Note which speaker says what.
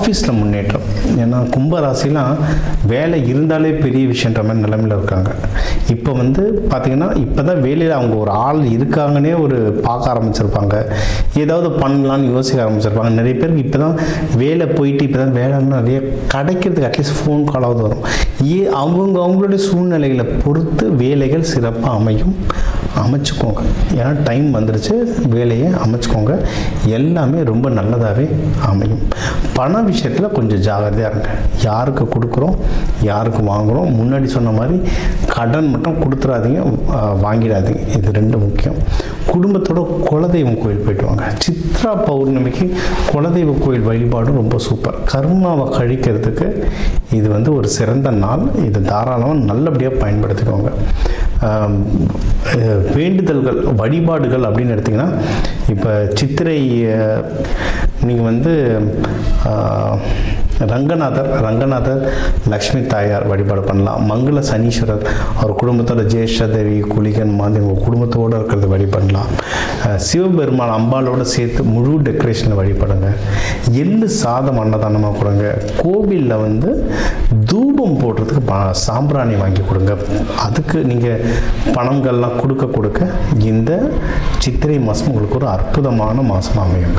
Speaker 1: ஆஃபீஸில் முன்னேற்றம். ஏன்னா கும்பராசிலாம் வேலை இருந்தாலே பெரிய விஷயன்ற மாதிரி நிலைமையில் இருக்காங்க. இப்போ வந்து பார்த்திங்கன்னா இப்போ தான் வேலையில் அவங்க ஒரு ஆள் இருக்காங்கன்னே ஒரு பார்க்க ஆரம்பிச்சிருப்பாங்க, ஏதாவது பண்ணலான்னு யோசிக்க ஆரம்பிச்சிருப்பாங்க. நிறைய பேருக்கு இப்போ தான் வேலை போயிட்டு இப்போ தான் வேலைன்னு நிறைய கிடைக்கிறதுக்கு அட்லீஸ்ட் ஃபோன் காலாவது வரும். அவங்களுடைய சூழ்நிலைகளை பொறுத்து வேலைகள் சிறப்பாக அமைச்சுக்கோங்க. ஏன்னா டைம் வந்துருச்சு, வேலையை அமைச்சுக்கோங்க. எல்லாமே ரொம்ப நல்லதாகவே அமையும். பண விஷயத்தில் கொஞ்சம் ஜாகிரதையாக இருங்க. யாருக்கு கொடுக்குறோம், யாருக்கு வாங்குகிறோம், முன்னாடி சொன்ன மாதிரி கடன் மட்டும் கொடுத்துடாதீங்க, வாங்கிடாதீங்க. இது ரெண்டு முக்கியம். குடும்பத்தோட குலதெய்வம் கோயில் போயிட்டு வாங்க. சித்ரா பௌர்ணமிக்கு குலதெய்வ கோயில் வழிபாடும் ரொம்ப சூப்பர். கர்மாவை கழிக்கிறதுக்கு இது வந்து ஒரு சிறந்த நாள். இது தாராளமாக நல்லபடியாக பயன்படுத்திக்கோங்க. வேண்டுதல்கள் வழிபாடுகள் அப்படின்னு எடுத்திங்கன்னா, இப்போ சித்திரை நீங்கள் வந்து ரங்கநாதர் லக்ஷ்மி தாயார் வழிபாடு பண்ணலாம். மங்கள சனீஸ்வரர் அவர் குடும்பத்தோட ஜேஷ்டதேவி குளிகன் மாதிரி உங்கள் குடும்பத்தோடு இருக்கிறது வழிபடலாம். சிவபெருமான் அம்பாலோடு சேர்த்து முழு டெக்கரேஷனில் வழிபடுங்க. எள்ளு சாதம் அன்னதானமாக கொடுங்க. கோவிலில் வந்து தூபம் போடுறதுக்கு சாம்பிராணி வாங்கி கொடுங்க. அதுக்கு நீங்கள் பணங்கள்லாம் கொடுக்க இந்த சித்திரை மாதம் உங்களுக்கு ஒரு அற்புதமான மாதம் அமையுங்க.